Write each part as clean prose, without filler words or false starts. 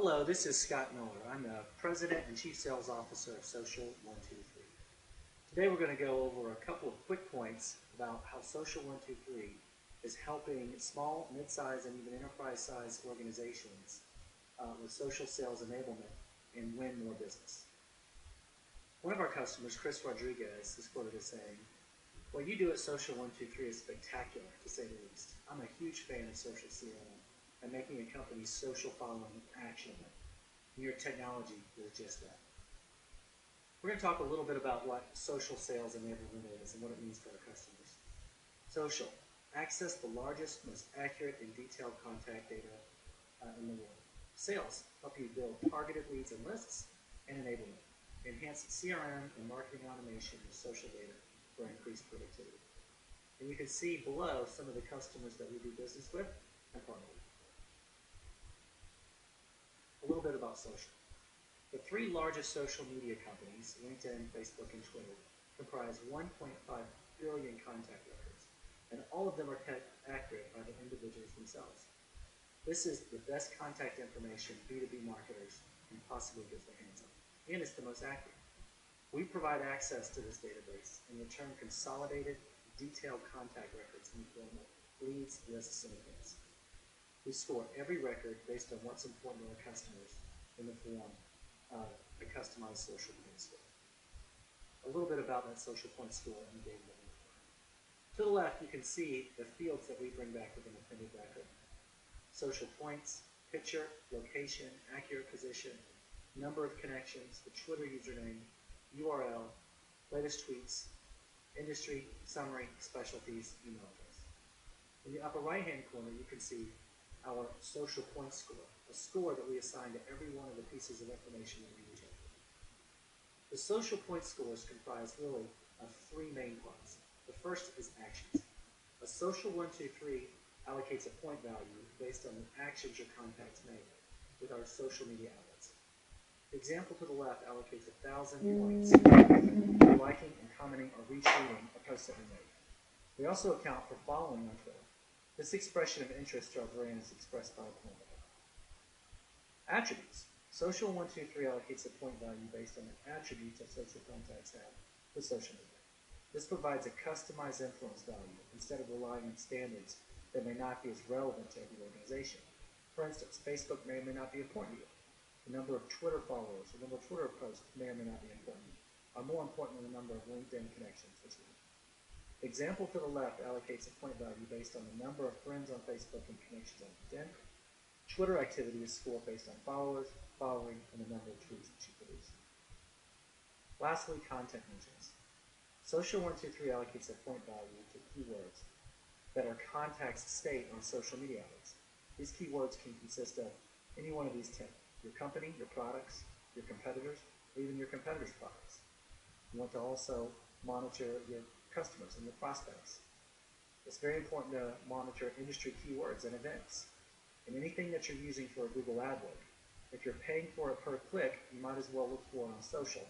Hello, this is Scott Miller. I'm the President and Chief Sales Officer of Social 123. Today we're going to go over a couple of quick points about how Social 123 is helping small, mid-sized, and even enterprise-sized organizations with social sales enablement and win more business. One of our customers, Chris Rodriguez, is quoted as saying, "What you do at Social 123 is spectacular, to say the least. I'm a huge fan of social CRM and making a company's social following actionable. Your technology is just that." We're going to talk a little bit about what social sales enablement is and what it means for our customers. Social. Access the largest, most accurate, and detailed contact data in the world. Sales. Help you build targeted leads and lists. And enablement. Enhance CRM and marketing automation with social data for increased productivity. And you can see below some of the customers that we do business with and partner with. A little bit about social. The three largest social media companies, LinkedIn, Facebook, and Twitter, comprise 1.5 billion contact records, and all of them are kept accurate by the individuals themselves. This is the best contact information B2B marketers can possibly get their hands on, and it's the most accurate. We provide access to this database and return consolidated, detailed contact records in the form of leads, lists, and events. We score every record based on what's important to our customers in the form of a customized social point score. A little bit about that social point score and data that we provide. To the left, you can see the fields that we bring back with an appended record. Social points, picture, location, accurate position, number of connections, the Twitter username, URL, latest tweets, industry, summary, specialties, email address. In the upper right-hand corner, you can see our social point score, a score that we assign to every one of the pieces of information that we reach out to. The social point scores comprise really of three main parts. The first is actions. A social 123 allocates a point value based on the actions your contacts make with our social media outlets. The example to the left allocates 1,000 points for liking and commenting or retweeting a post that we made. We also account for following on Twitter. This expression of interest to our brand is expressed by a point value. Attributes. Social 123 allocates a point value based on the attributes our social contacts have with social media. This provides a customized influence value instead of relying on standards that may not be as relevant to every organization. For instance, Facebook may or may not be important to you. The number of Twitter followers, the number of Twitter posts may or may not be important, are more important than the number of LinkedIn connections that you have. The example to the left allocates a point value based on the number of friends on Facebook and connections on LinkedIn. Twitter activity is scored based on followers, following, and the number of tweets that you produce. Lastly, content mentions. Social 123 allocates a point value to keywords that our contacts state on social media outlets. These keywords can consist of any one of these 10. Your company, your products, your competitors, or even your competitors' products. You want to also monitor your customers and your prospects. It's very important to monitor industry keywords and events. And anything that you're using for a Google AdWord. If you're paying for it per click, you might as well look for it on social.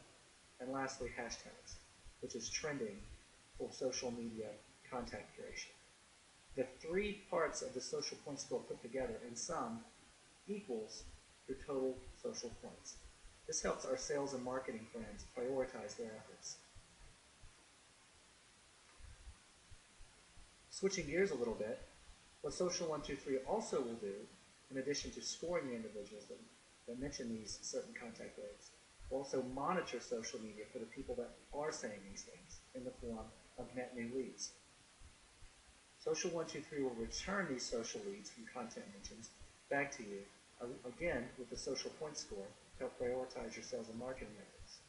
And lastly, hashtags, which is trending for social media contact curation. The three parts of the social point score put together in sum equals your total social points. This helps our sales and marketing friends prioritize their efforts. Switching gears a little bit, what Social 123 also will do, in addition to scoring the individuals that mention these certain contact rates, will also monitor social media for the people that are saying these things in the form of net new leads. Social 123 will return these social leads from content mentions back to you, again with the social point score to help prioritize your sales and marketing efforts.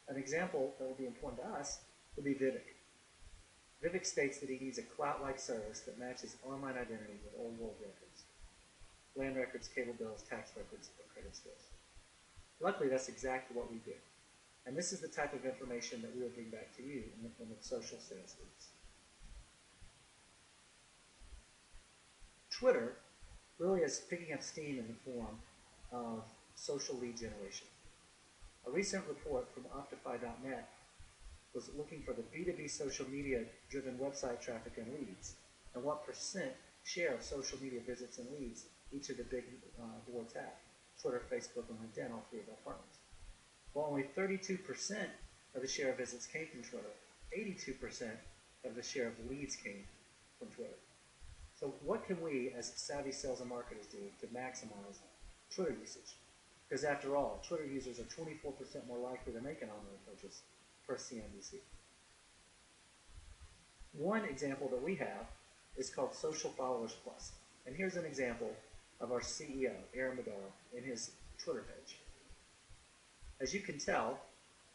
An example that will be important to us would be Vivek. Vivek states that he needs a cloud-like service that matches online identity with old world records. Land records, cable bills, tax records, or credit scores. Luckily, that's exactly what we do. And this is the type of information that we will bring back to you in the form of social sales leads. Twitter really is picking up steam in the form of social lead generation. A recent report from Optify.net was looking for the B2B social media-driven website traffic and leads, and what % share of social media visits and leads each of the big boards have. Twitter, Facebook, and LinkedIn, all three of our partners. While only 32% of the share of visits came from Twitter, 82% of the share of leads came from Twitter. So what can we, as savvy sales and marketers, do to maximize Twitter usage? Because after all, Twitter users are 24% more likely to make an online purchase per CNBC. One example that we have is called Social Followers Plus. And here's an example of our CEO, Aaron Bedard, in his Twitter page. As you can tell,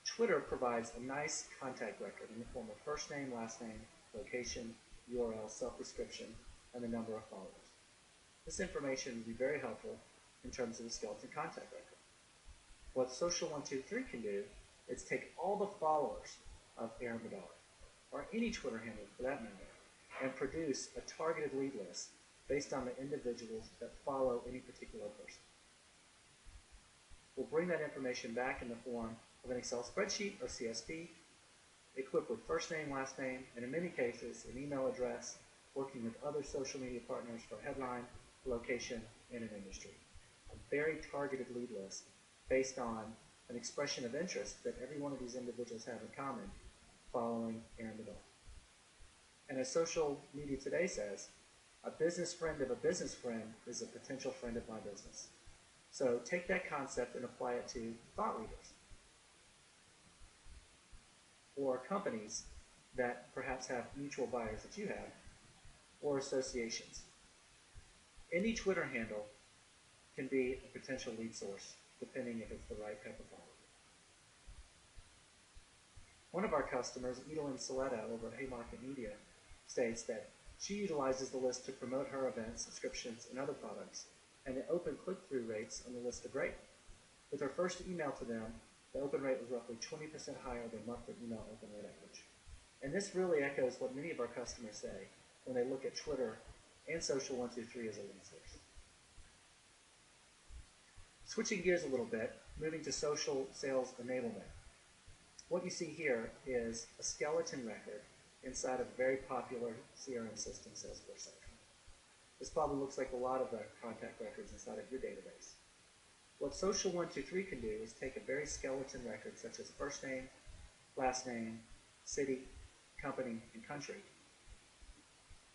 Twitter provides a nice contact record in the form of first name, last name, location, URL, self-description, and the number of followers. This information will be very helpful in terms of the skeleton contact record. What Social123 can do is take all the followers of Aaron Bedard, or any Twitter handle for that matter, and produce a targeted lead list based on the individuals that follow any particular person. We'll bring that information back in the form of an Excel spreadsheet or CSV, equipped with first name, last name, and in many cases, an email address, working with other social media partners for headline, location, and an industry. A very targeted lead list based on an expression of interest that every one of these individuals have in common following Aaron Bedard. And as Social Media Today says, a business friend of a business friend is a potential friend of my business. So take that concept and apply it to thought leaders or companies that perhaps have mutual buyers that you have, or associations. Any Twitter handle can be a potential lead source, depending if it's the right type of follower. One of our customers, Edelyn Saletta over at Haymarket Media, states that she utilizes the list to promote her events, subscriptions, and other products, and the open click-through rates on the list are great. With her first email to them, the open rate was roughly 20% higher than monthly email open rate average. And this really echoes what many of our customers say when they look at Twitter and Social123 as a lead source. Switching gears a little bit, moving to social sales enablement. What you see here is a skeleton record inside of a very popular CRM system, Salesforce. This probably looks like a lot of the contact records inside of your database. What Social123 can do is take a very skeleton record such as first name, last name, city, company, and country,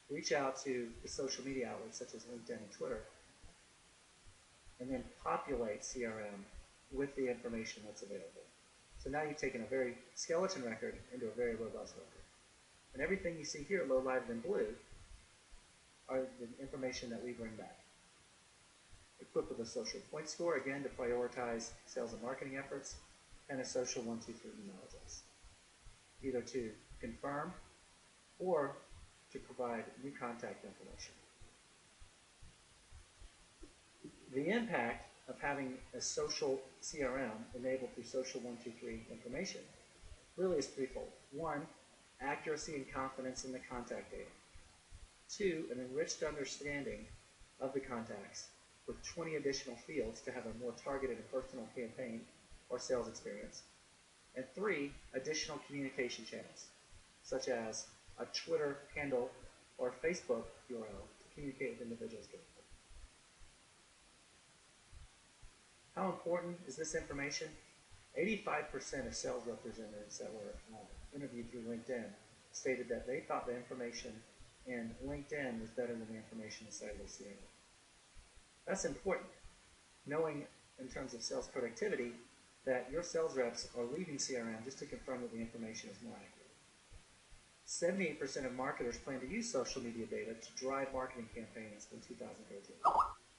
reach out to the social media outlets such as LinkedIn and Twitter, and then populate CRM with the information that's available. So now you've taken a very skeleton record into a very robust record. And everything you see here low-lighted in blue are the information that we bring back. Equipped with a social point score, again, to prioritize sales and marketing efforts, and a Social123 email address, either to confirm or to provide new contact information. The impact of having a social CRM enabled through Social123 information really is threefold. One, accuracy and confidence in the contact data. Two, an enriched understanding of the contacts with 20 additional fields to have a more targeted and personal campaign or sales experience. And three, additional communication channels, such as a Twitter handle or Facebook URL to communicate with individuals directly. How important is this information? 85% of sales representatives that were interviewed through LinkedIn stated that they thought the information in LinkedIn was better than the information inside their CRM. That's important, knowing in terms of sales productivity that your sales reps are leaving CRM just to confirm that the information is more accurate. 78% of marketers plan to use social media data to drive marketing campaigns in 2013.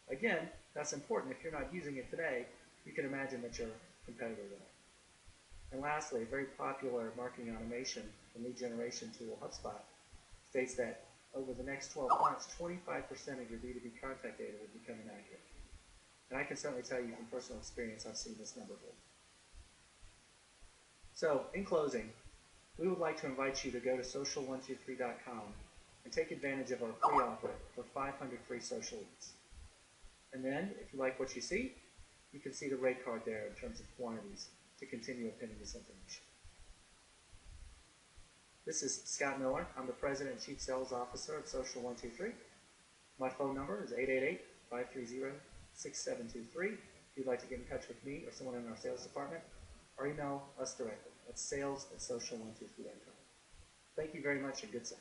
Again, that's important. If you're not using it today, you can imagine that your competitors are. And lastly, a very popular marketing automation and lead generation tool, HubSpot, states that over the next 12 months, 25% of your B2B contact data will become inaccurate. And I can certainly tell you from personal experience, I've seen this number before. So, in closing, we would like to invite you to go to social123.com and take advantage of our free offer for 500 free social leads. And then, if you like what you see, you can see the rate card there in terms of quantities to continue obtaining this information. This is Scott Miller. I'm the President and Chief Sales Officer of Social123. My phone number is 888-530-6723. If you'd like to get in touch with me or someone in our sales department, or email us directly at sales@social123.com. Thank you very much and good sale.